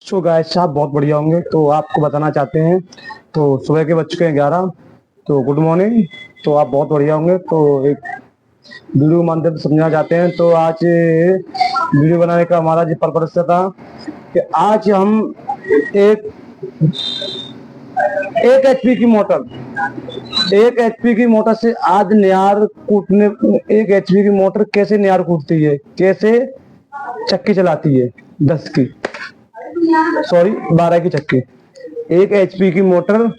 So guys आप बहुत बढ़िया होंगे तो आपको बताना चाहते हैं। तो सुबह के बज चुके हैं 11। तो गुड मॉर्निंग। तो आप बहुत बढ़िया होंगे तो एक वीडियो के माध्यम से समझना चाहते हैं। तो आज वीडियो बनाने का हमारा जो पर्पस था कि आज हम एक एक एचपी की मोटर एक एचपी की मोटर से आज नियार कूटने एक एचपी की मोटर कैसे नियार कूटती है, कैसे चक्की चलाती है 10 की, सॉरी 12 की चक्की। एक एचपी की मोटर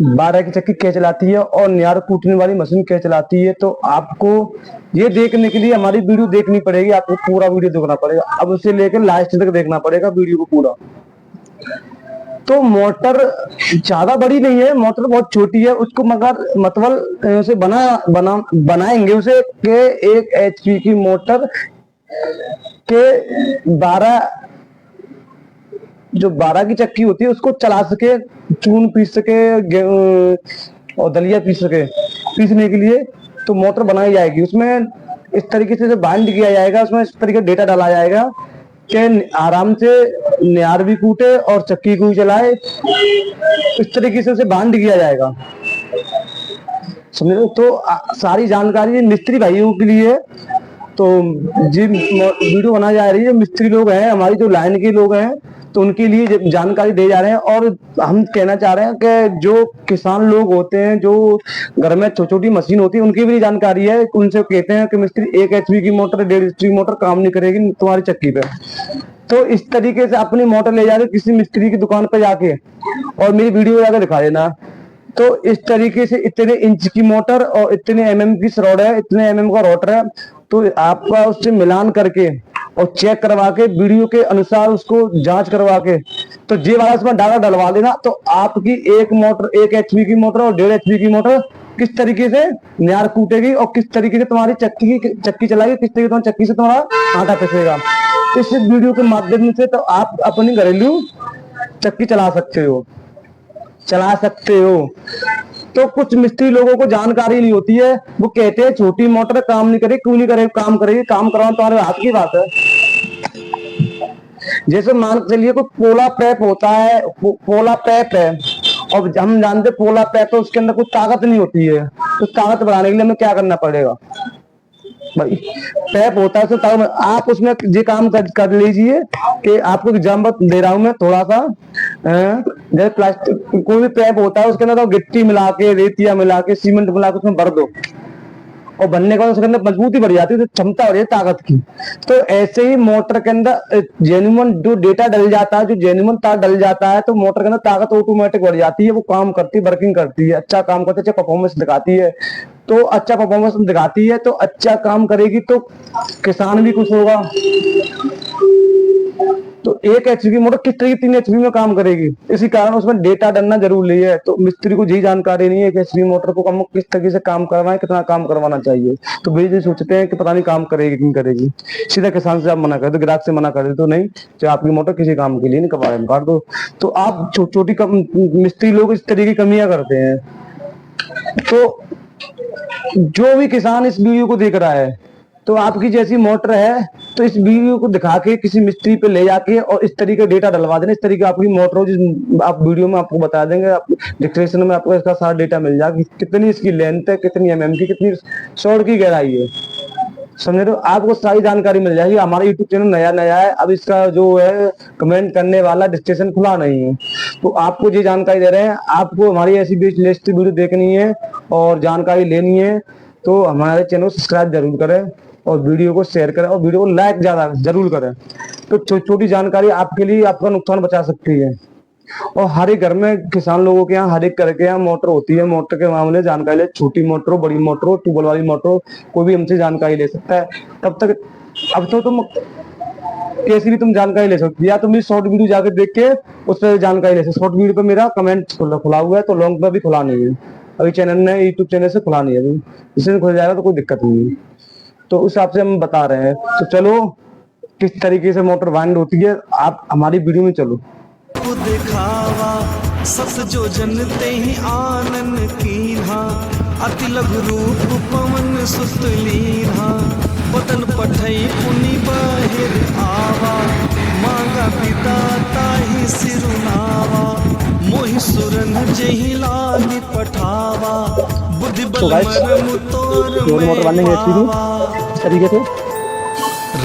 12 की चक्की क्या चलाती है और नियार कूटने वाली मशीन क्या चलाती है। तो आपको ये देखने के लिए हमारी वीडियो देखनी पड़ेगी, आपको पूरा वीडियो देखना पड़ेगा। अब उसे लेकर लास्ट तक देखना पड़ेगा वीडियो को पूरा। तो मोटर ज्यादा बड़ी नहीं है, मोटर बहुत छोटी है, उसको मगर मतलब उसे बनाएंगे उसे के एक एचपी की मोटर के 12 की चक्की होती है उसको चला सके, चून पीस सके, और दलिया पीस सके। पीसने के लिए तो मोटर बनाई जाएगी, उसमें इस तरीके से बाइंड किया जाएगा, उसमें इस तरीके का डेटा डाला जाएगा कि आराम से नियार भी कूटे और चक्की को भी चलाए। इस तरीके से उसे बाइंड किया जाएगा, समझे। तो सारी जानकारी मिस्त्री भाइयों के लिए तो जी वीडियो बनाई जा रही है। मिस्त्री लोग हैं हमारी, जो लाइन के लोग हैं, तो उनके लिए जानकारी दे जा रहे हैं। और हम कहना चाह रहे हैं कि जो किसान लोग होते हैं, जो घर में छोटी छोटी मशीन होती है, उनकी भी जानकारी है। उनसे कहते हैं कि मिस्त्री एक एचपी की मोटर 1.5 एचपी की मोटर काम नहीं करेगी तुम्हारी चक्की पे। तो इस तरीके से अपनी मोटर ले जाके किसी मिस्त्री की दुकान पे जाके और मेरी वीडियो जाकर दिखा देना। तो इस तरीके से इतने इंच की मोटर और इतने एमएम की रॉड है, इतने एमएम का रोटर है, तो आपका उससे मिलान करके और चेक करवा के वीडियो के अनुसार उसको जांच करवा के तो जे वाला उसमें डाटा डलवा देना। तो आपकी एक मोटर, एक एचपी की मोटर और 1.5 एचपी की मोटर किस तरीके से नियार कूटेगी और किस तरीके से तुम्हारी चक्की चलाएगी, किस तरीके से तुम्हारी चक्की से तुम्हारा आटा पिसेगा। इस वीडियो के माध्यम से तो आप अपनी घरेलू चक्की चला सकते हो। तो कुछ मिस्त्री लोगों को जानकारी नहीं होती है, वो कहते हैं छोटी मोटर काम नहीं करेगी, क्यों नहीं करेगी, काम करेगी, काम करवाना तुम्हारे हाथ की बात है। जैसे मान चलिए कोई पोला पैप होता है, पोला पैप है, और हम जानते पोला पैप तो उसके अंदर कुछ ताकत नहीं होती है। तो ताकत बढ़ाने के लिए हमें क्या करना पड़ेगा भाई, पैप होता है तो आप उसमें ये काम कर लीजिए कि आपको एग्जाम्पल दे रहा हूं मैं थोड़ा सा। जैसे प्लास्टिक कोई भी पैप होता है उसके अंदर तो गिट्टी मिला के, रेतिया मिला के, सीमेंट मिला के उसमें भर दो, और बनने के बाद उसके अंदर मजबूती बढ़ जाती है, तो क्षमता बढ़ जाती है ताकत की। तो ऐसे ही मोटर के अंदर जेन्युइन जो डेटा डल जाता है, जो जेन्युइन तार डल जाता है, तो मोटर के अंदर ताकत ऑटोमेटिक बढ़ जाती है, वो काम करती है, वर्किंग करती है, अच्छा काम करती है, अच्छा परफॉर्मेंस दिखाती है। तो अच्छा परफॉर्मेंस दिखाती है तो अच्छा काम करेगी तो किसान भी खुश होगा। तो एक एचपी की मोटर किस तरीके 3 एचपी में काम करेगी, इसी कारण उसमें डेटा डलना जरूरी है। तो मिस्त्री को यही जानकारी नहीं है कि एचपी मोटर को हम किस तरीके से काम करवाएं, कितना काम करवाना चाहिए। तो वे सोचते हैं कि पता नहीं काम करेगी नहीं करेगी, सीधा किसान से आप मना कर दो, ग्राहक से मना कर दो, तो नहीं चाहे आपकी मोटर किसी काम के लिए नहीं करवाए काट दो। तो आप छोटी मिस्त्री लोग इस तरीके की कमियां करते हैं। तो जो भी किसान इस वीडियो को देख रहा है, तो आपकी जैसी मोटर है तो इस वीडियो को दिखा के किसी मिस्त्री पे ले जाके और इस तरीके डेटा डलवा देना। इस तरीके आपकी मोटर हो, जिस आप वीडियो में आपको बता देंगे, आप डिस्क्रिप्शन में आपको इसका सारा डेटा मिल जाएगा, कितनी इसकी लेंथ है, कितनी एमएम की, कितनी शॉर्ट की गहराई है, समझे। तो आपको सारी जानकारी मिल जाएगी। हमारा यूट्यूब चैनल नया नया है, अब इसका जो है कमेंट करने वाला डिस्क्रिप्शन खुला नहीं है, तो आपको ये जानकारी दे रहे हैं। आपको हमारी ऐसी लिस्ट वीडियो देखनी है और जानकारी लेनी है तो हमारे चैनल को सब्सक्राइब जरूर करें और वीडियो को शेयर करें और वीडियो को लाइक ज्यादा जरूर करें। तो छोटी छोटी जानकारी आपके लिए आपका नुकसान बचा सकती है। और हर एक घर में किसान लोगों के यहाँ हर एक करके यहाँ मोटर होती है, मोटर के मामले जानकारी ले, छोटी मोटर हो, बड़ी मोटर हो, ट्यूबवेल वाली मोटर हो, कोई भी हमसे जानकारी ले सकता है। तब तक अब तो तुम कैसी भी तुम जानकारी ले सकती है, या तुम शॉर्ट वीडियो जाकर देख के उस पर जानकारी ले सकते। शॉर्ट वीडियो पे मेरा कमेंट खुला हुआ है, तो लॉन्ग पे भी खुला नहीं है, अभी चैनल ने यूट्यूब चैनल से खुला नहीं है, अभी जिससे खुल जाएगा तो कोई दिक्कत नहीं है। तो उस हिसाब से हम बता रहे हैं। तो चलो किस तरीके से मोटर वाइंड होती है, आप हमारी वीडियो में चलो। दिखावा सस जो जनते ही आनन कीन्हा, अति लघु रूप पवन सुत लीन्हा, पतन पठई पुनि बाहिर आवा, मांगा पिता ताहि जही लागी पठावा बुद्धि बल guys, मरम तोर दोनों मोटर बांधेंगे मैं अच्छी थी पावा। इस तरीके से।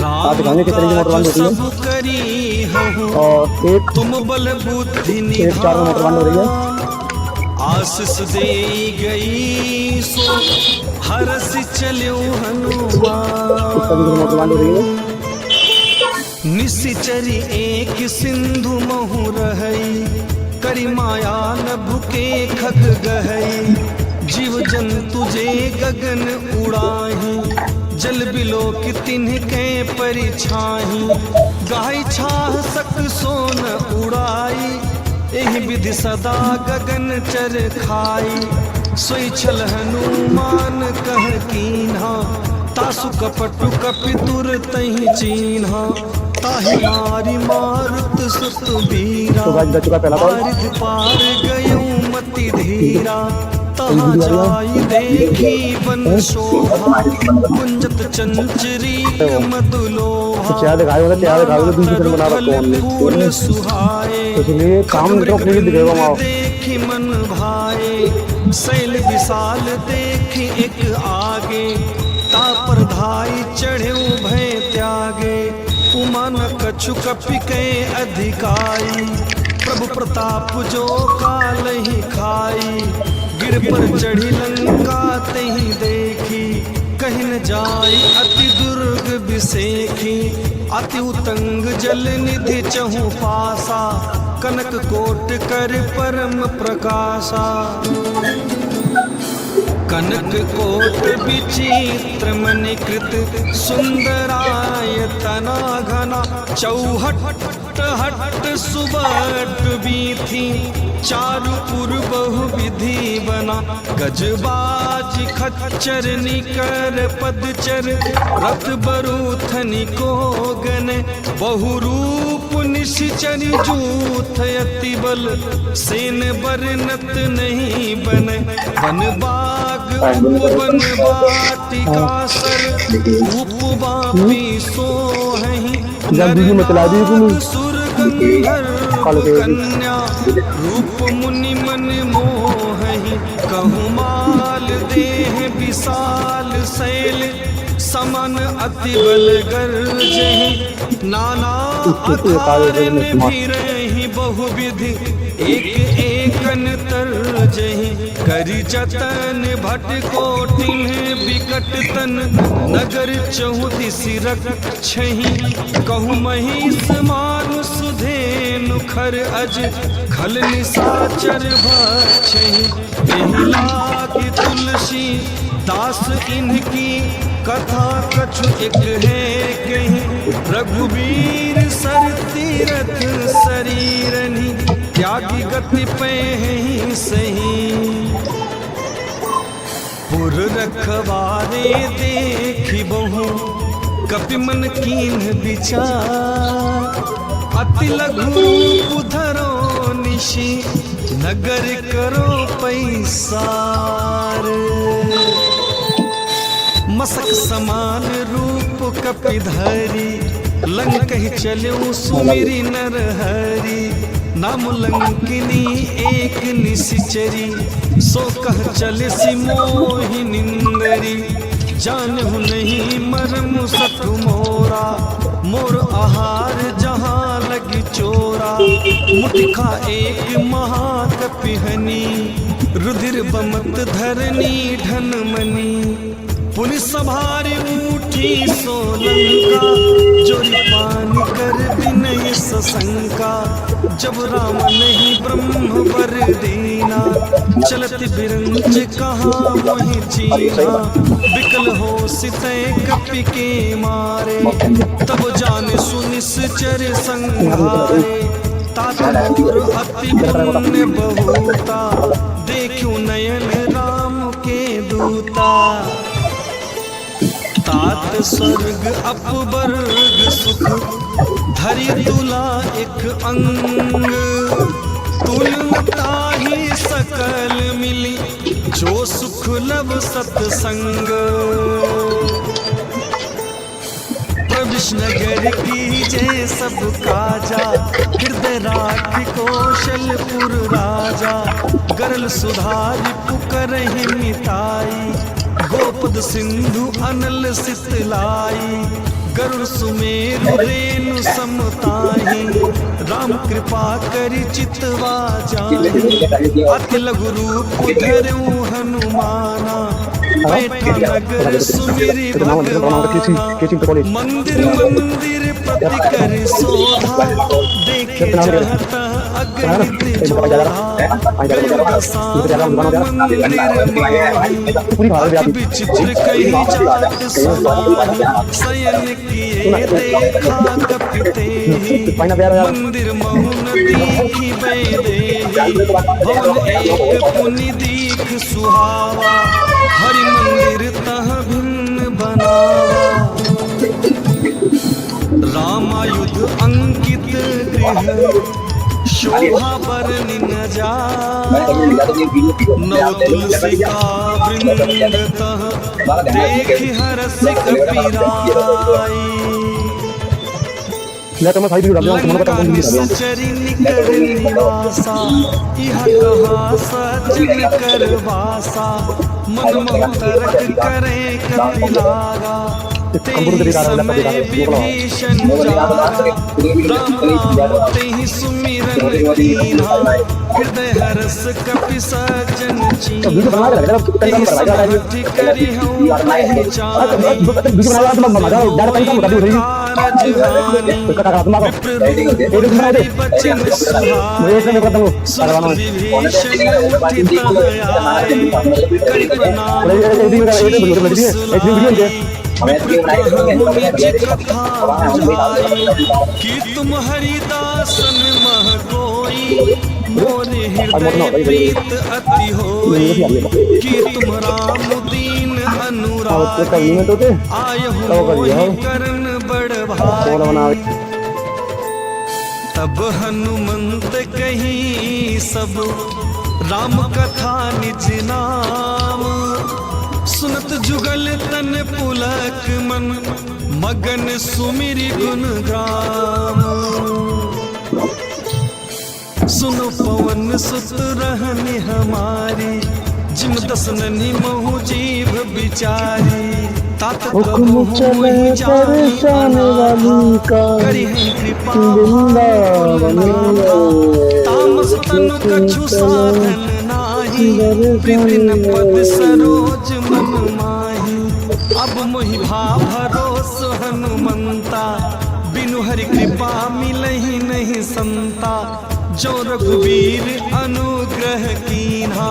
आप दिखाएंगे किस तरीके से मोटर बांध होती है। सब करी हूँ और एक तुम बल बुद्धि एक चार में मोटर बांध हो रही है। आशीष दे गई सो हरस चलो हनुमान। इस तरीके से मोटर बांध हो रही है। निश्चरी एक सिंधु महु रहई करी माया नभ के खग गहई। जीव जंतु जे गगन उड़ाही जल बिलो की तिन्ह के परिछाही। गाय छाह सक सोन उड़ाई एहि विधि सदा गगन चर खाई। सोई छल हनुमान कह कीन्हा तासु कपटु कपितुर तहि चीन्हा। ताहि मारी मारुत सुत बीरा तो गाइस, बच चुका पहला कॉल। पारिध पार गयो मति धीरा। तहाँ जाई देखी वन शोभा कुंजत चंचरी मधुलोहा। चाय दिखाए होगा, चाय दिखाए होगा, दूसरी फिल्म बना रखा है हमने। फूल सुहाए तो इसलिए काम नहीं तो क्लियर दिखेगा वहाँ। देखी मन भाए शैल विशाल देखी एक आगे। तापर धाई चढ़े भय त्यागे उमा न कछु कपि के अधिकाई। प्रभु प्रताप जो काल ही खाई गिर पर चढ़ी लंका तही देखी। कहीं न जाई अति दुर्ग बिसेखी अति उतंग जल निधि चहु पासा। कनक कोट कर परम प्रकाशा कनक कोट विचित्र मणिकृत सुंदरायतना घना। चौहट हट सुबट बीथी चारु पुर बहु विधि बना। गजबाज खच्चर निकर पदचर रथ बरूथनि को गने। बहुरूप निश्चर जूथ अति बल सेन बरनत नहीं बने। वन बाग उपवन वाटिका सर उपवापी सोहहि। नर सुर गंधर्व कन्या रूप मुनि मन मोहहि। कहु माल देह विशाल शैल समन अति बल गर्जहि। नाना अकारन फिरहि बहुविधि एक एकन तरजहि। करि जतन भट कोटिन विकट तन नगर चहुदिसि रक्षहि। कहु महिष मानुष धेनु खर अज खल निशाचर भक्षहि। एहि लागी तुलसी दास इनकी कथा कछु एक है कहीं। रघुवीर सर तीरथ शरीरनि त्यागी गति पे ही सही। पुर रखवारे देखी बहु कपि मन कीन विचार। अति लघु उधरो निशि नगर करो पैसार। मसक समान रूप कपिधरी लंकहि चलो सुमिरि नरहरि। नाम लंकिनी एक निशिचरी सो कह चले सि मोहि निंदरी। जानहु नहीं मरम सठु मोरा मोर आहार जहाँ लगी चोरा। मुटिखा एक महाकपिहनी रुधिर बमत धरनी ढनमनी। पुनि संभारी उठी सोलंका जोरी पान कर विनय सशंका। जब राम नहीं ब्रह्म वर दीना चलत बिरंच कहाँ वही चीना। बिकल हो सिते कपि के मारे तब जाने सुनिश्चर संहारे। तातुर अति पुण्य बहुता देखूं नयन राम के दूता। तात स्वर्ग अपवर्ग सुख धरि तुला एक अंग। तुलता ही सकल मिली जो सुख लब सत्संग। विष्णुनगर की जय सब काजा, हृदय राख कौशलपुर राजा, गरल सुधार पुकरहि मिताई, गोपद सिंधु अनल सितलाई, गरुड़ सुमेरु रेणु समताही, राम कृपा करि चितवा जाहि, अति लघु रूप धरऊ हनुमाना, बैठा नगर सुमिरि भगवाना, मंदिर मंदिर प्रति कर शोभा, देखे चाहत अगणित जोधा, कलयुग साम मंदिर माही, अति विचित्र कही जात सुहाई, शयन किए देखा कपितेहि, मंदिर महुन दीखि वैदेही, भवन एक पुनि दीख सुहावा, हरि मंदिर तह भिन्न बनावा, रामायुध अंकित गृह, शोभा बरनि न जाय, नव तुलसी का वृंद तह, देखि हरस कपिराई, लंका चरि निकर निवासा, इह कहा सज्जन कर वासा, मन मोह तरक करे कपिलारा, तेहि समय विभीषण जारा, राम नाम तेहि सुमिरन कीन्हा, हृदय हरस कपि सज्जन चीन्हा, तेहि समझि करिहउँ पहिचानी, बचन सुहाए, सुत विभीषण उठि तह आए, करि प्रणाम कथा बुझाई, कि तुम हरिदासन मह कोई, मोरे हृदय प्रीत अति होई, कि तुम राम दीन अनुरागी, आयहु मोहि करन बड़ भागी, तब हनुमंत कही सब, राम कथा निज नाम, सुनत जुगल तन पुलक मन, मगन सुमिरि गुण ग्राम, सुनो पवन सुत रहनि हमारी, जिम दस ननि महु जीव बिचारी, तात कबहु मोहि जाहि अनाथ, करिहि कृपा तामस तनु कछु साधन नाही, विपिन पद सरोज मन माही, अब मोहि भाव भरोस हनुमंता, बिनु हरि कृपा मिलहि नहीं संता, जो रघुवीर अनुग्रह कीन्हा,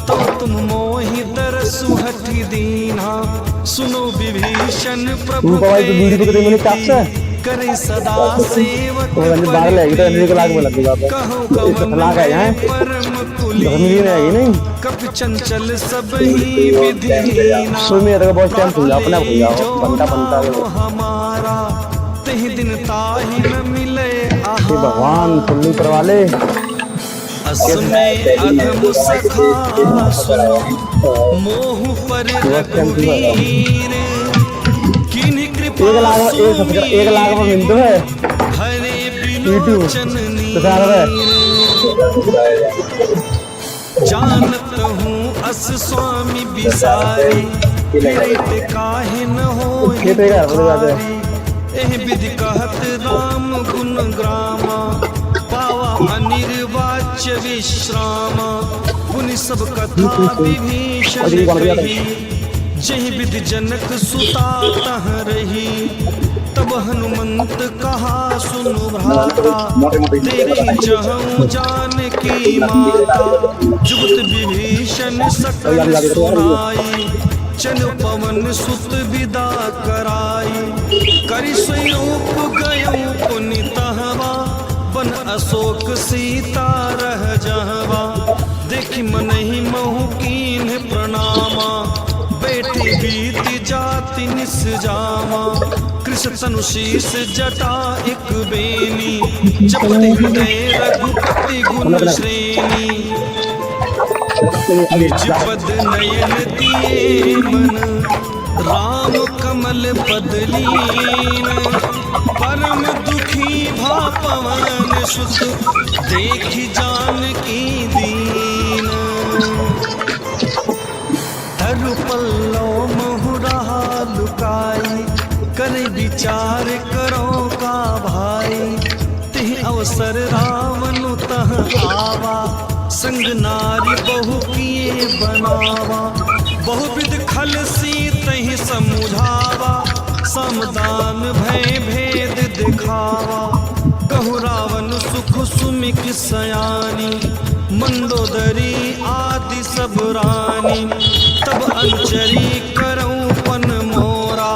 तो तुम मोहि दरसु हठि दीन्हा, सुनो विभीषण प्रभु करे सदा सेवक कहो कवन परम कुलीना, कपि चंचल सबहि विधिहीना, जो हमारा तेहि दिन ताहि न मिले आहार, भगवान पुण्य करवा ले, असमय अधम सखा सुनो, मोह पर रघुवीर, किन्हि कृपा एक लाख में बिंदु है, हरे बिलोचन नीर, जानत हूँ अस स्वामी बिसारी, फिरत काहे न होहि बुखारी, एहि विधि कहत राम गुण ग्रामा, पावा अनिर्वाच्य विश्रामा, पुनि सब कथा विभीषण कही, जहि विधि जनक सुता तह रही, तब हनुमंत कहा सुनु भ्राता, देखि जहूँ जानकी माता, जुगत विभीषण सकल सुनाई, चल पवन सुत विदा कराई, करि स्वरूप गयऊँ पुनि तहवा, बन अशोक सीता रह जहवा, देखि मनहि महु कीन्ह प्रणामा, बेटी बीति जाति निस जामा, कृष्ण तनु शीस जटा एक बेनी, जपति हृदय रघुपति गुण श्रेणी। निज पद नयन दिए मन राम कमल पदलीन परम दुखी भा पवन सुत देखी जानकी दीन धरु पल्लव महुरा लुकाई कर विचार करो का भाई तिह अवसर रावण तह आवा संग नारी बहु किए बनावा बहुविध खल सीतहि समुझावा समदान भय भेद दिखावा कहु रावण सुख सुमिक सयानी मंदोदरी आदि सब रानी तब अंचरी करऊं पन मोरा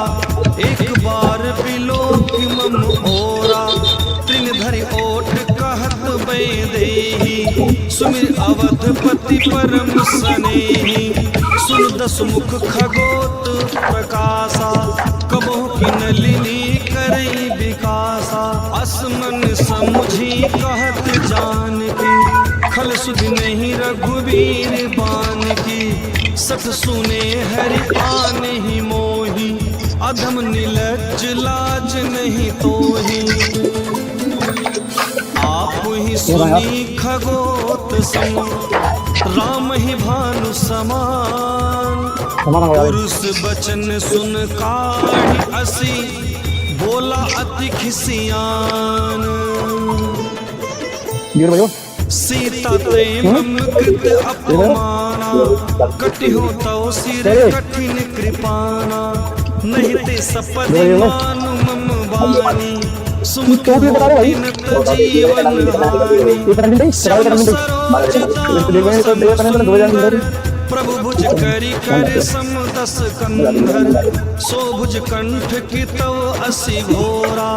एक बार बिलोक मम ओरा तृण धरि ओट कहत बै देहि सुमिर अवधपति परम स्नेही सुन दस मुख खगोत प्रकाशा कबहु की नलिनी करई विकासा असमन समुझी कहत जानकी खल सुधि नहीं रघुवीर बान की सठ सुने हरि आन ही मोही अधम नीलज लाज नहीं तोही आप ही सुनी खगोत सम राम ही भानु समान पुरुष बचन सुन काढ़ी असी बोला अति खिसियान सीता ते मम कृत अपमाना कटिहो तव सिर कठिन कृपाना नहीं ते सपद मानु मम वाणी सुमुख दिन जीवन हानि श्याम सरोज प्रभु भुज करी कर सम दस कंधर सो भुज कंठ की तव असी घोरा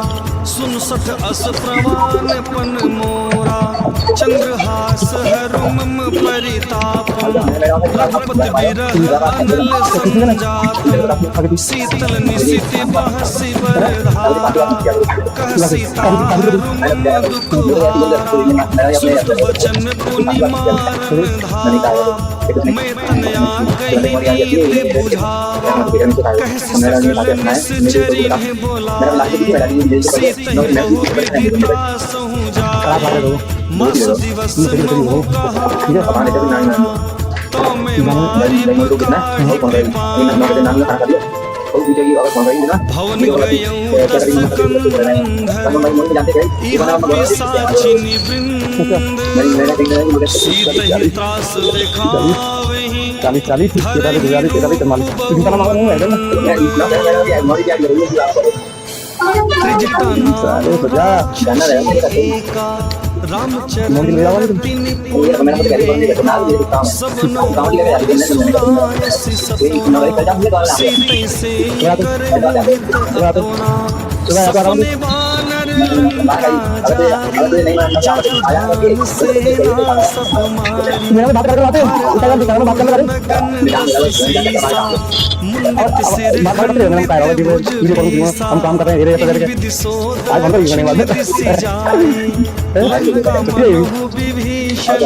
सुन सठ अस प्रवान पन मोरा चंद्रहास हरु मम परितापम रघुपति विरह अनल संजातम शीतल निशित बहसि बरधारा कह सीता हरु मम दुख हारा सुत वचन पुनि मारन धारा मैं तनया कही नीत बुझावा कह सकल निश्चरी बोलाई सीतहि बहु विदिता सहु जाई मास दिवस बहु कहा तो मैं मारी मुकाहि कृपाना भवन गयऊँ दस कंधर इहा पिशाचिनी वृंद सीतहि त्रास दिखावहि एका रामचरण तिन सब सीते से कर सपने वानर चातुर्धान सेना सब मुंडत सिर विभीषण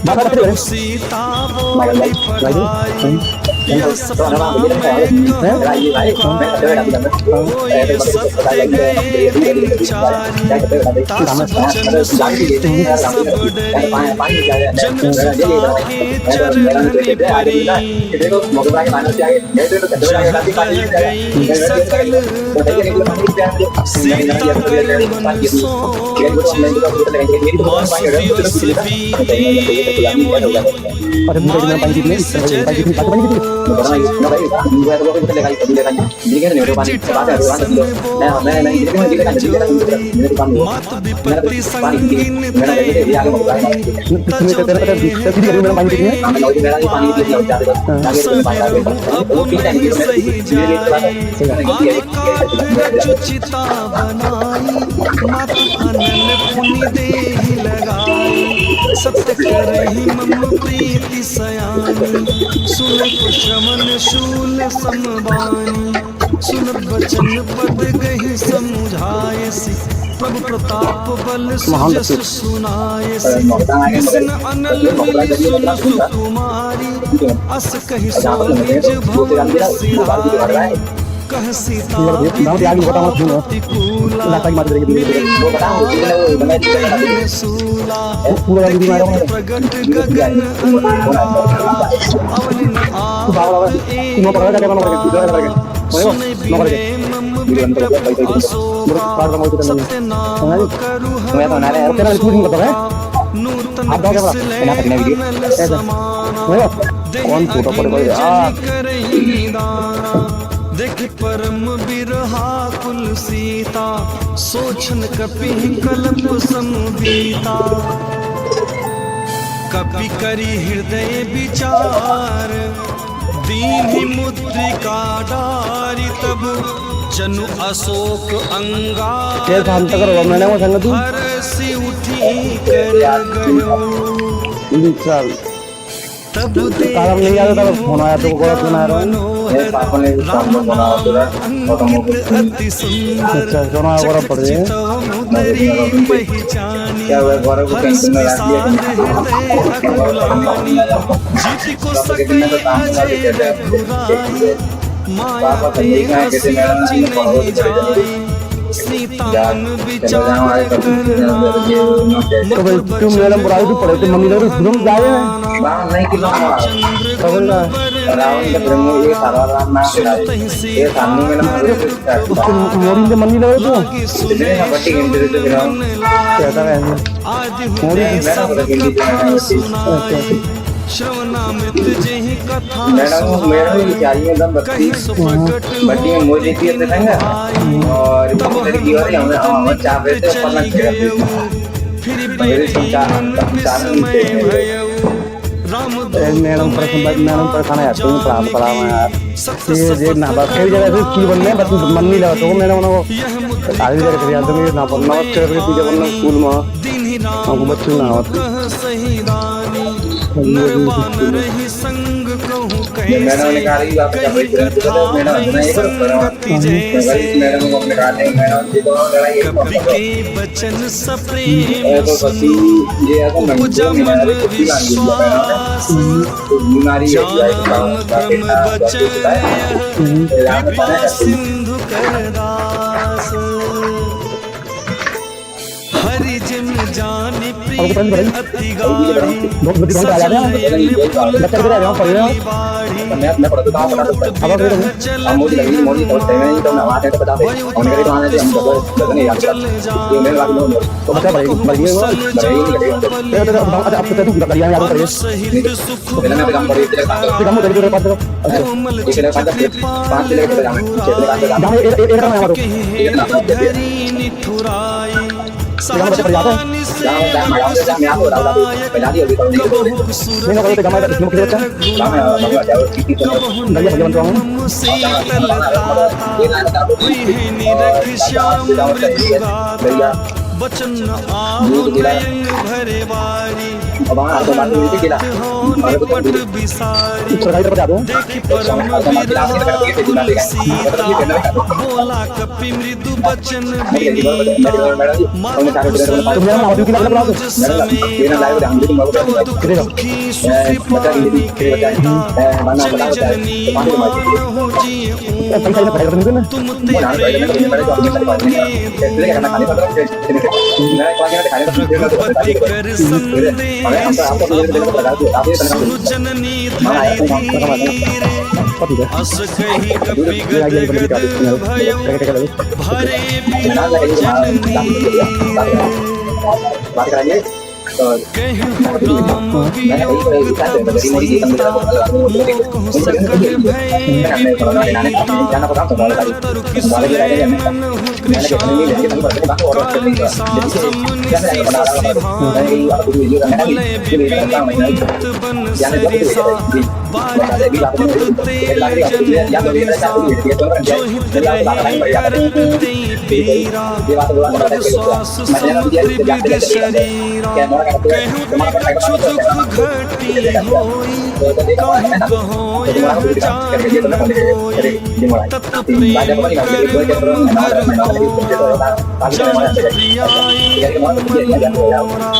नगर सीता सत्य गए दिन चारी तासुचन सुनते सब डरी जन सुता के चरण परी जगत गई सकल सीता कर मन सोचे मास दिवस बीते मोहि मात विपत्ति संगीन सही जाए चिता बनाई मात अनल पुनि देहि लगाई सत्य करहि मम प्रीति सयानी सुन कुशमन शूल समवानी सुन बचन पद गहि समुझायसि प्रभु प्रताप बल सुजस सुनाए कृष्ण अनल मिली सुन सुकुमारी अस कहि सो निज भव सिधारी कह सीता प्रतिकूला सूला प्रगट गगन अवलिन आप सुने बिने मम बिटप अशोका सत्य नाम करु नूतन किसले अनल समाना देखि जन करहि दाना देखि परम बिरहा कुल सीता सोचन कपि कल्प समुदीता कपि करी हृदय विचार दीन्हि मुद्रिका डारी तब जनु अशोक अंगार हरसि उठी कर गयो तब कारण नहीं आता था फोन आया तो कोई सुना रहा अंकित अति सुंदर अच्छा सुना बड़ा पड़ रही है मुदरी पहचानी हरसि साध हृदय अकुलानी जीत को सके अजय रघुराई माया ते हंसी नहीं जाई सीता मन विचार कर तो भाई तुम मैडम बुराई भी पड़े तो मम्मी लोग घूम जाए हैं नहीं कि रावण के प्रेम में ये सारा राम ना ये सामने में ना मोरी में मम्मी लोग तो इतने ना बट्टी गिनते थे कहता है मोरी श्रवणामृत जेहि कथा मैडम मेरा भी चाहिए एकदम बट्टी बट्टी में मोरी देती है ना और लड़की वाली हमें चाह रहे थे पर ना फिर विस्मय भयउ राम मैडम परेशान है तुम प्राप्त करा मैं यार ये ना बस कई जगह से की बनने बस मन नहीं लगा तो मैंने उनको आगे जगह कर यार तो ये ना बनना बस चल के पीछे बनना स्कूल में हमको बच्चे ना होते सही दानी नरवानर ही संग कहूँ मैडम ने कहा कि आप जब मैडम नहीं संगति जैसे मैडम को अपने कहते हैं मैडम जी को लड़ाई कवि के बचन सप्रेम तो बसी ये है तो उपजमन विश्वास बीमारी है जान ब्रह्म बचन कृपा सिंधु करदास हरि जिम जानि प्रिय अति गाढ़ी मैं पढ़ा तो अब मोदी लगी मोदी तो सेवन तो ना आते तो बता दे और मेरे तो आने से हम तो नहीं याद करते ये मेरे बात नहीं तो बता भाई बढ़िए वो अब तो तू करिया याद करिए मैंने मैं काम करी तेरे काम तेरे तेरे पास इसलिए पांच ले के जाना एक काम हमारा सहजवानी से बचन आहुनयन भरे वारी पट बिसारी देखि परम बिरहा कुल सीता बोला कपि मृदु बचन विनीता मातु समाज समेता तब दुख दुखी सुखी पानी केता चली जननी मानहु जिए तुम ते रघुपति कर संदेश सुनु जननी धरि धीरे अस कहि कपि गद गद भयो भरे विलोचन नीरे कहु राम वियोग तब सीता मोह सकल भय विनीता तरु किसले मनहु कृशा कालिदास मुनि भाई बोले विपिन पुनित बन सरिसा बारिद तपत तेल जंतरी सा जो हित रहे करत ते पीरा उरग श्वास समत्रिविध शरीरा कहूँ ते कछु दुख घटी होई काहे कहो यह जाहि न कोई तत प्रेम कर मम हर तोरा जानत प्रियाई मन मोरा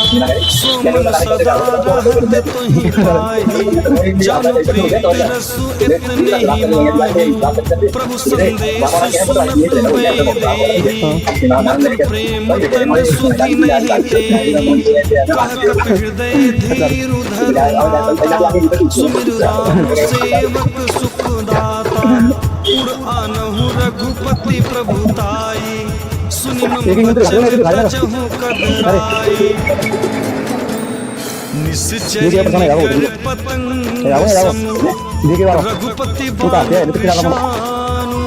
सुमन सदा रहत तुहि पाहि जान प्रीत रसु इतने ही माही प्रभु संदेश सुनत वे देहि मन प्रेम तन सुधि नहीं तेहि कह कप हृदय धीर धर सुमिर राम सेवक सुख दाता उड़ आनहु रघुपति प्रभुताई सुनि मम वचन तजहु कदराई निश्चय निकर पतंग समूह रघुपति बानु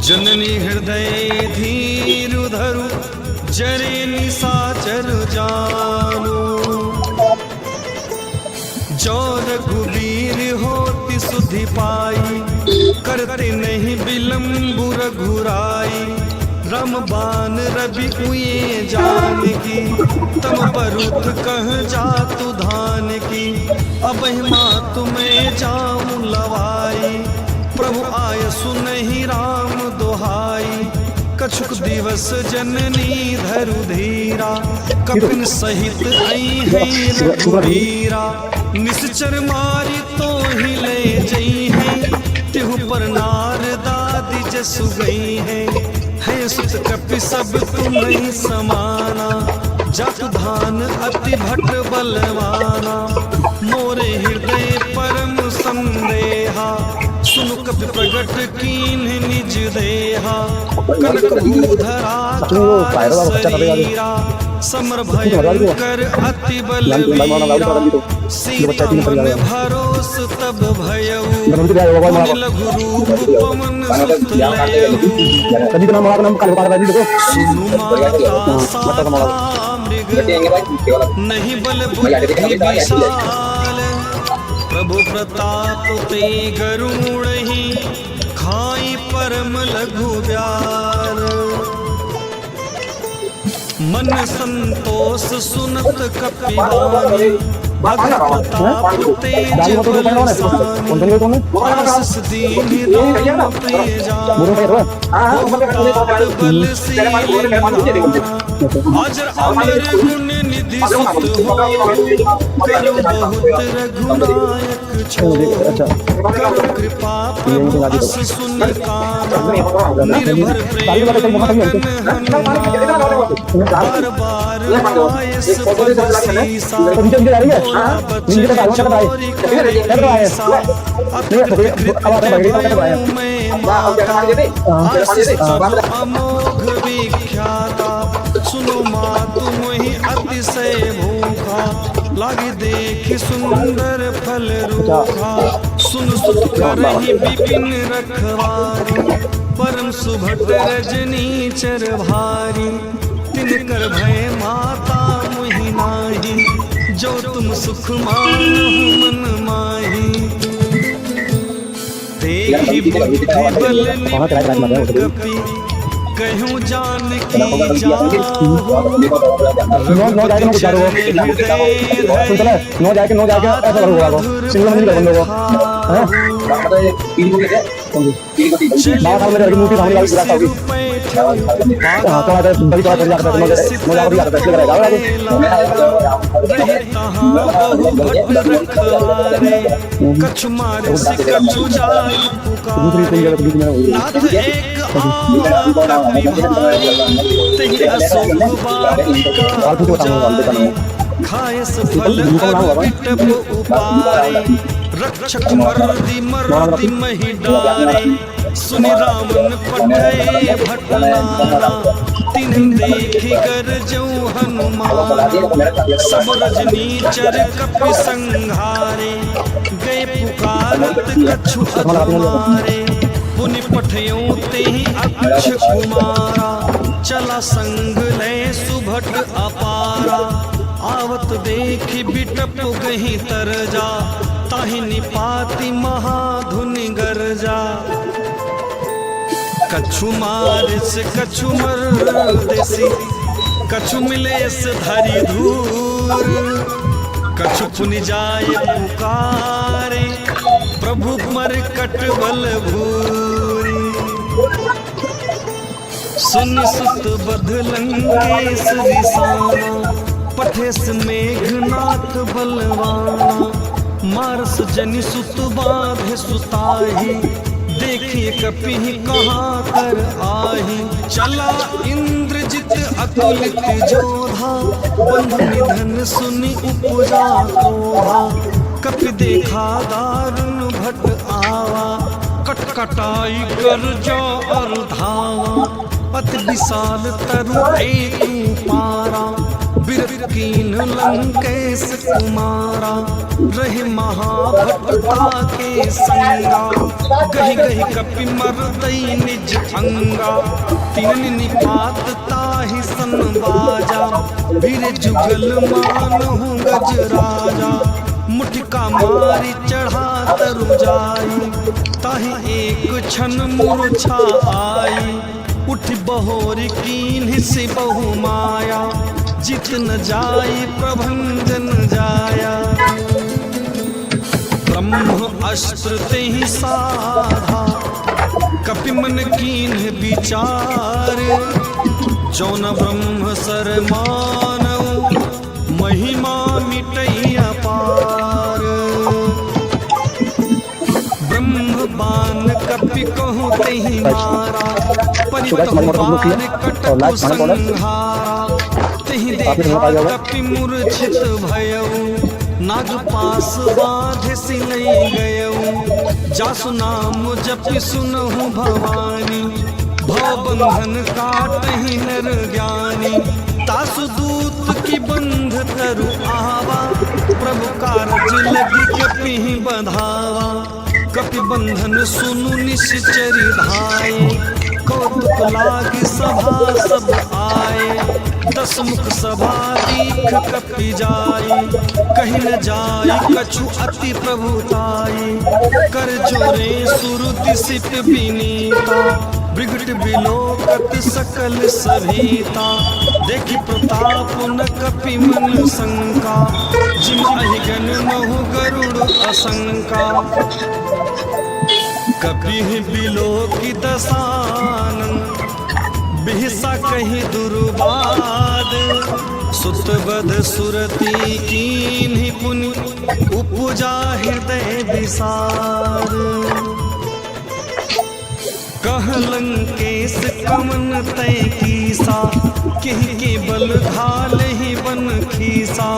जननी हृदय धीर धरु जरे निशाचर जानु जो रघुवीर होति सुधि पाई करते नहीं विलम्ब रघुराई रामबान रवि उये जान की तम परुथ कह जातु धान की अब मातु में जाऊं लवाई प्रभु आय सुनहि राम दोहाई कछुक दिवस जननी धरु धीरा कपिन सहित आई है रघुवीरा निश्चर मारी तो ही ले जई है तिहु पर नार दादी जसु गई है सुत कपि सब तुम्हें समाना जप धान अति भट बलवाना मोरे हृदय परम संदेहा सुनु कपि प्रगट कीन निज देहा कनकूधरा शरीरा समर भयंकर अति बलवीरा सीता मन भरोस तब भयऊ लघु रूप पवन सुत लयऊ सुनु माता साता मृग नहीं बल बुद्धि विशाल प्रभु प्रताप ते गरुड़ ही खाई परम लघु व्याल मन संतोष सुनत कपिवानी भगत प्रताप तेज बलसानी आशीष दीन राम प्रिय जान बल अजर अमर गुण निधि सुत हो करो बहुत रघुनायक छो करो कृपा प्रभु अस सुन काना निर्भर प्रेम मगन हनुमान बार बार आयस पद सीसा बच्चे चोरी करे सा अतिकृत में माता आशीष तब अमोघ विख्याता सुनो मातु मोहि अतिशय भूखा लागी देखि सुंदर फल रूखा सुन सुत करहि विपिन रखवारी परम सुभट रजनी चर भारी तिनकर भय माता मोहि नाही जो तुम सुख मानहु मन माही देखि बुद्धि बल निपुण कपि कहूँ जान की कछु मारे से कछु जाई पुकार तेहि अशोक खाए सफल विटप उपारी रक्षक मर्दी मर्दी मही डारे सुनि रामन पठय भटनारा तिन्ह देखि गरजौ हनुमान सब रजनी चर कपि संहारे गए पुकारत कछु अधुमारे पुनि पठयौ तेहि अक्ष कुमारा चला संग लय सुभट अपारा आवत देखि बिटप गहि तरजा ताहि निपाति महाधुनि गर्जा। कछु मार से कछु मर देसी, कछु मिले से धरी धूर, कछु पुनि जाय पुकारे प्रभु मर कट बल भूरी। सुन सुत बध लंकेश रिसाना, पठेस मेघनाथ बलवाना। मारस जनि सुत बाधे सुताही, देखिए कपि कहाँ कर आही। चला इंद्रजित अतुलित जोधा, बंधु निधन सुनि उपजा क्रोधा। कपि देखा दारुण भट आवा, कटकटाई कर जो और धावा। अति विशाल तरु एक पारा, बिरत कीन लंकेश कुमारा। रहे महाभटता के संगा, गहि गहि कपि मरदई निज अंगा। तीन निपात ताहि सन बाजा, वीर जुगल मानहु गज राजा। मुठिका मारी चढ़ा तरु जाई, ताहि एक क्षण मूर्छा आई। उठ बहोरी कीन्ह से बहु माया, जित न जाई प्रभंजन जाया। ब्रह्म अस्त्र ते ही साधा, कपि मन कीन्ह विचार। जौन ब्रह्म सर मानव, महिमा मिटैया पार। ब्रह्म बान कपि कहूँ तेहि मारा, परितहु बाण कटकु संहारा। तेहि देखा कपि मूर्छित भयउ, नागपाश बाँधे सिलई गयउ। जासु नाम जपि सुनहु भवानी, भवबंधन काटहि नर ज्ञानी। तासु दूत की बंध तरु आवा, प्रभु कारज लगी कपि बंधावा। कपि बंधन सुनु निश्चरी धाये, कौतुक लागी सभा सब आए। दस मुख सभा दीख कपि जाई, कहीं न जाई कछु अति प्रभुताई। कर जोरे सुरति सिप विनीता, बिगट बिलोकत सकल सभीता। देखि प्रताप न कपि मन शंका, जिम अहिगन महु गरुड़ असंका। कपि बिलोकि दसानन, बिहसा कहीं दुर्बाद। सुत बध सुरती कीन्हि पुनि, उपजा हृदय विसार। कह लंकेश कमन तय कीसा, केहि के बल घाल ही बन खीसा।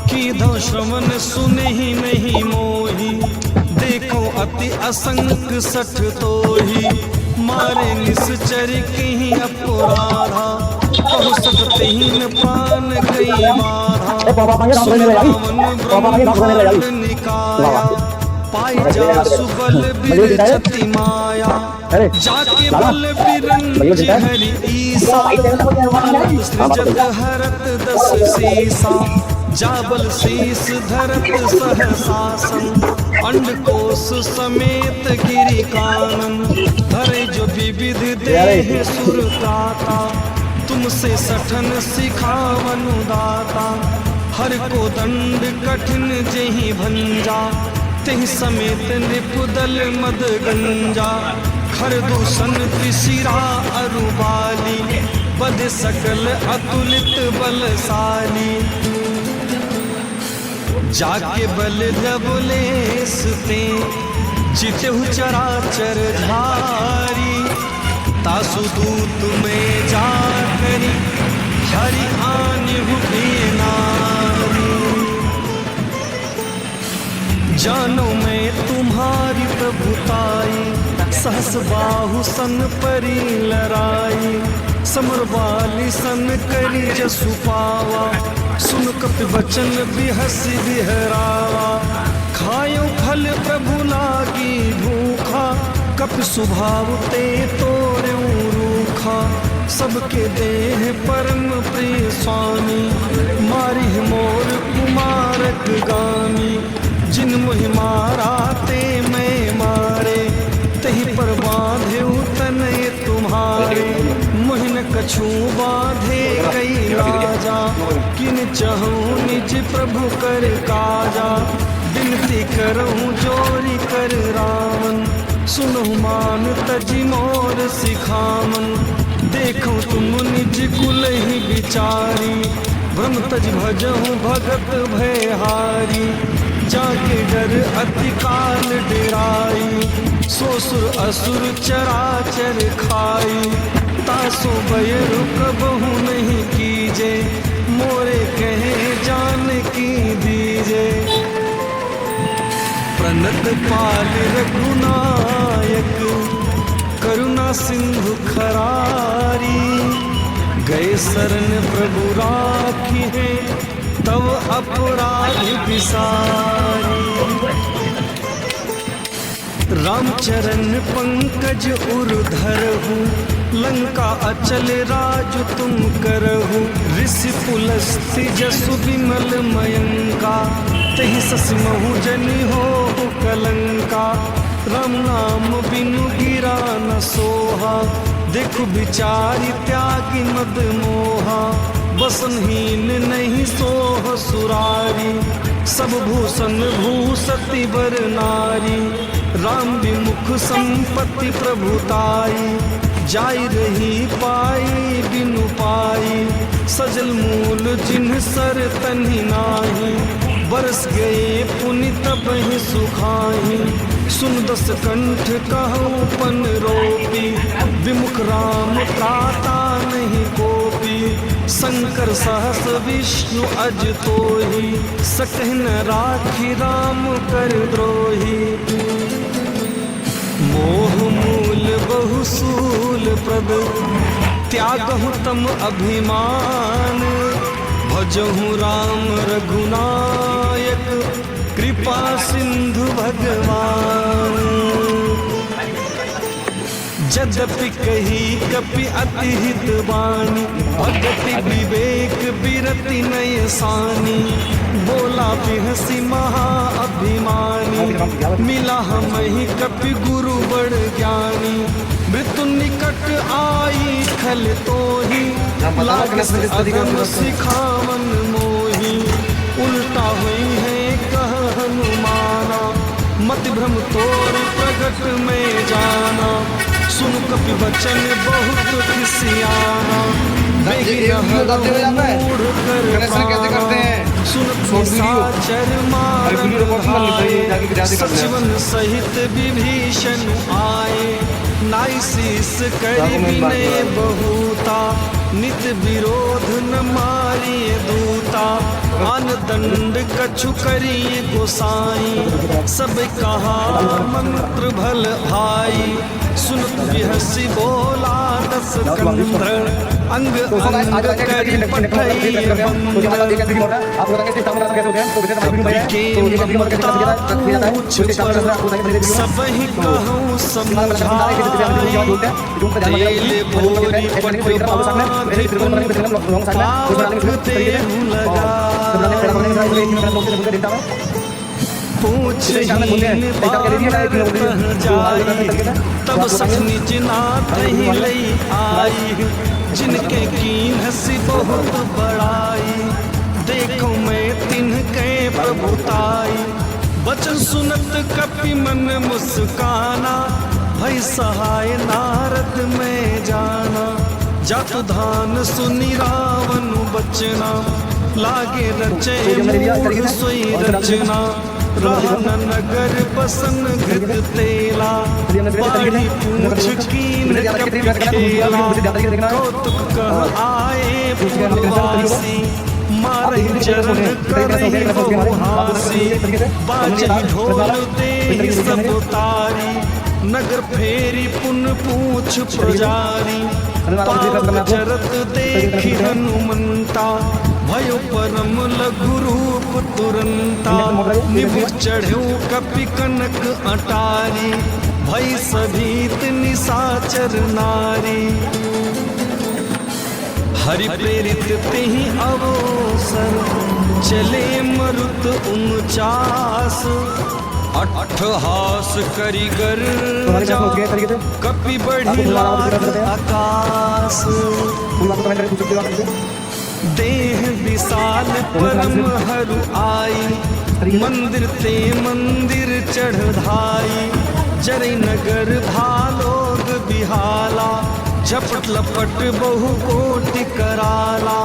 कीधो श्रवण सुनहि नहीं मोही, देखो अति असंक सठ तोही। मारे निश्चर कहीं अपराधा, कहु सकते ही न प्राण गई बाधा। सुनवन ब्रह्मांड निकाया, पाई जा सुबल बिर छति माया। जाके बल बिरंज हरि ईसा, भारत सृजत हरत दस सीसा। जाबल शीस धरत सहसासन, अंडकोश समेत गिरि कानन। धरे जो विविध देह सुरताता, तुमसे सठन सिखावनु दाता। हर को दंड कठिन जेहि भंजा, तेहि समेत निपुदल मद गंजा। खर दूषण त्रिशिरा अरुबाली, बध सकल अतुलित बलशाली। जाके बल लवलेस ते, चितहु चराचर धारी। तासु दूत में जा करी, हरि आन्हु प्रिय नारी। जानो मैं तुम्हारी प्रभुताई, सहस बाहु सन परी लड़ाई। समर वाली सन करी जसु पावा, सुन कपि वचन बिहसि बिहरावा। खायो फल प्रभु लागी भूखा, कपि स्वभाव ते तोड़्यूं रूखा। सबके देह परम प्रिय स्वामी, मारी मोर कुमारक गामी। जिन मुहि मारा ते मैं मारे, तही पर बांधे तन तुम्हारे। मोहिन कछु बांधे कई राजा, किन चहूँ निज प्रभु कर काजा। बिनती करऊँ जोरी कर रावण, सुनो मान तजी मोर सिखावन। देखो तुम निज कुल ही विचारी, भ्रम तज भजहूँ भगत भयहारी। जाके डर अति काल डेराई, सोसुर असुर चराचर खाई। तासो भय कबहु नहीं कीजे, मोरे कहे जान की दीजे। प्रणत पाल रघुनायक, करुणा सिंधु खरारी। गए शरण प्रभु राखी है, तव अपराध विसारी। रामचरण पंकज उर्धर हूँ, लंका अचल राज तुम करहु। ऋषि पुलस्त्य जसु विमल मयंका, तहि ससिमहु जनि हो कलंका। राम नाम बिनु गिरा न सोहा, देखु बिचारी त्यागी मद मोहा। बसनहीन नहीं सोह सुरारी, सब भूषण भूसति वर नारी। राम विमुख संपत्ति प्रभुताई, जाई रही पाई बिनु पाई। सजल मूल जिन्ह सर तनि नाही, बरस गए पुनि तब ही सुखाही। सुन दस कंठ कहूँ पन रोपी, विमुख राम त्राता नहीं कोपी। शंकर सहस विष्णु अज तोहि, सकहि न राखी राम कर द्रोही। मोह मूल बहुसूल प्रद, त्यागहु तम अभिमान। भजहु राम रघुनायक, कृपा सिंधु भगवान। यद्यपि कही कपि अति हित बानी, भगति विवेक बिरति नय सानी। बोला बिहसी महा अभिमानी, मिला हमहि कपि गुरु बड़ ज्ञानी। मृत्यु निकट आई खल तोहि, लागस अगम सिखावन मोहि। उल्टा हुई है कह हनुमाना, मति भ्रम तोर प्रगट में जाना। सुन कपि वचन बहुत खिसियाना, मूढ़ कर सुन साचर मार सचिवन सहित विभीषण आए। नाई शीस करि विनय बहुता, नित विरोध न मारिय दूता। आन दंड कछु करिय गोसाई, सब कहा मंत्र भल भाई। सुनत बिहसी बोला दस कंद्र, अंग अंग करि पठई बंद्र। सबहि कहूँ समझाई, तेल बोरी पट बाँधि पावक देहु लगाई। पूछहीन बानर तह जाई, तब सख निज नाथ ही लई आई। जिनके कीन हसी बहुत बड़ाई, देखो मैं तिनके प्रभुताई। वचन सुनत कपि मन मुस्काना, भई सहाय नारद में जाना। जातु धान सुनि रावण बचना, लागे रचे मूढ़ सोई रचना। रहन नगर बसन घृत तेला, बाढ़ी पूछ कीन कपि खेला। कौतुक कह आए पुरवासी, मारहि चरण करहि बहु हासी। बाजहि ढोल देहि सब तारी, नगर फेरी पुन पूछ पुजारी। पाप चरत देखि हनुमंता, भयो परम लघु रूप तुरंता। निभुख चढ़ऊ कपि कनक अटारी, भई सभीत निशाचर नारी। हरि प्रेरित तेहि अवसर, चले मरुत 49 अट्ठहास करिगर जा कपि बढ़ी लात आकाश देह विशाल परम हरु आई मंदिर ते मंदिर चढ़ाई जरे नगर भालोग बिहाला झपट लपट बहु कोटि कराला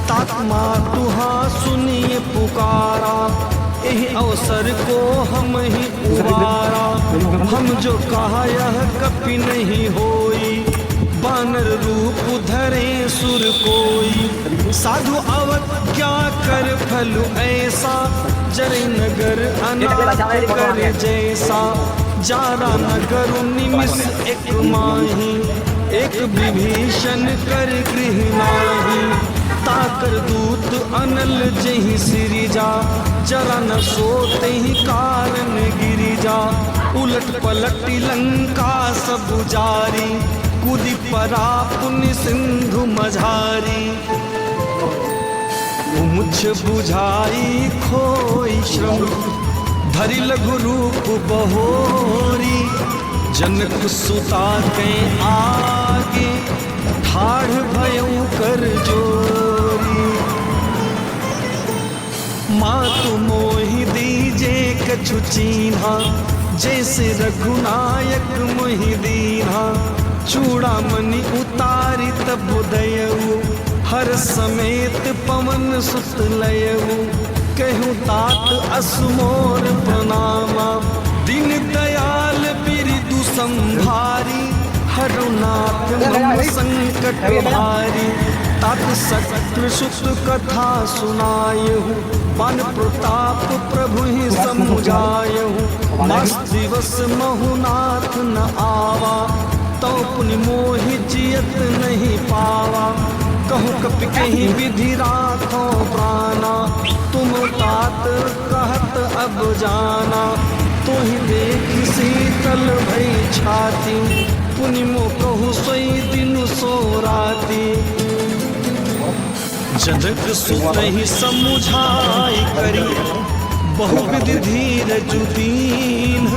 तात्मा तुहा सुनिए पुकारा यही अवसर को हम ही उबारा हम जो कहा यह कपि नहीं होई बानर रूप धरे सुर कोई साधु अवज्ञा कर फल ऐसा जरे नगर अनाथ कर जैसा जारा नगर निमिष एक माही एक विभीषण कर गृह नाही ताकर दूत अनल जही सिरिजा जरा न सोते ही कारण गिरिजा उलट पलट लंका सब जारी कूदी परा पुण्य सिंधु मझारी मुझ बुझाई खोई श्रम धरि लघु रूप बहोरी जनक सुता के आगे ठाढ़ भयं कर जोरी मातु मोहि दीजे कछु चीन्हा जैसे रघुनायक मोहि दीन्हा चूड़ामणि उतारी तब दयऊ हर समेत पवन सुत लयऊ कहूँ तात असमोर प्रणामा दीन दयाल बिरदु संभारी हरुनाथ मम संकट भारी तात सत्र सुत कथा सुनायहु बन प्रताप प्रभु ही समुझायहु मास दिवस महुनाथ न आवा तो पुनि मोहि जियत नहीं पावा कहूँ कपि कहीं विधि राखो प्राणा तुम तात कहत अब जाना तो ही देख शीतल भई छाती पुनि मो कहूँ सोई दिन सो राती जनक सुत ही समुझाई करी बहुविधि धीरज दीन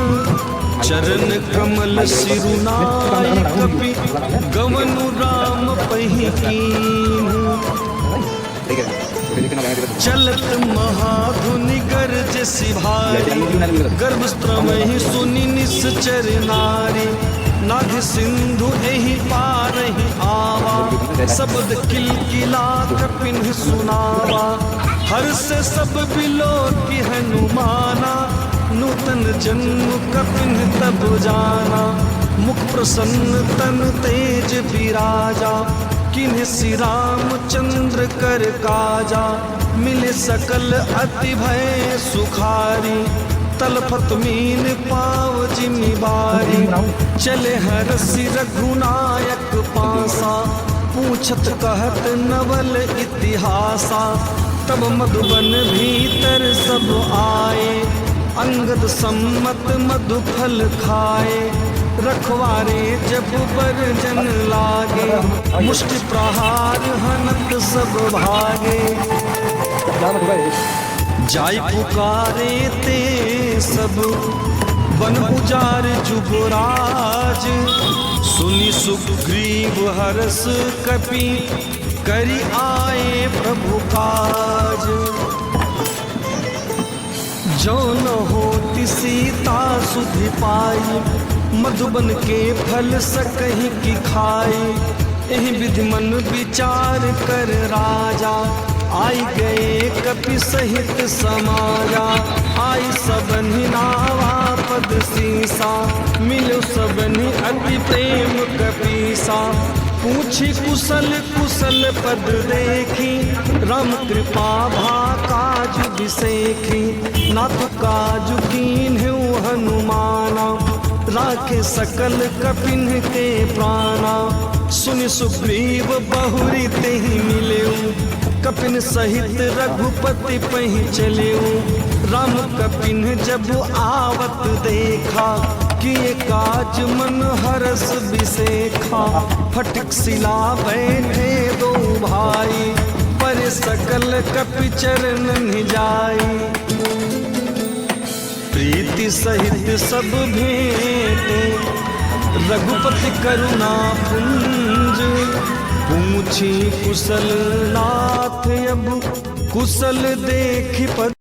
चरण कमल सिरुनाय कपि गवनु राम पहि कीन्ह चलत महाधुनि गर्ज सिभारी गर्भस्त्रमहि सुनि निश्चर नारी नाग सिंधु एहि पारहि आवा शब्द किलकिला कपिन सुनावा हर से सब बिलो की हनुमाना नूतन जन्म कपिन तब जाना मुख प्रसन्न तन तेज विराजा किन्ह श्री रामचंद्र कर काजा मिले सकल अति भय सुखारी तलफत मीन पाव जिमि बारी चले हरसि रघुनायक पासा पूछत कहत नवल इतिहासा तब मधुबन भीतर सब आए अंगद सम्मत मधु फल खाए रखवारे जब बरजन लागे मुष्टि प्रहार हनत सब भागे जाय पुकारे ते सब वन उजार जुगराज सुनि सुग्रीव हरस कपि करि आए प्रभु काज जो न होती सीता सुधि पाई मधुबन के फल सकहि की खाई एहि विधि मन विचार कर राजा आई गए कपि सहित समाजा आई सबनि नावा पद सीसा मिलो सबनि अति प्रेम कपीसा पूछी कुशल कुशल पद देखी राम कृपा भा काज बिसेखी नाथ काज कीन्हु हनुमाना राखे सकल कपिन के प्राणा सुनि सुग्रीव बहुरी तेहि मिलेऊ कपिन सहित रघुपति पहि चलेऊ राम कपिन जब आवत देखा किए काज मन हरस बिसेखा फटिक सिला बैठे दो भाई पर सकल कपि चरण जाई। प्रीति सहित सब भेंटे रघुपति करुणा पुंज। पूछी कुशल नाथ अब कुशल देखि पद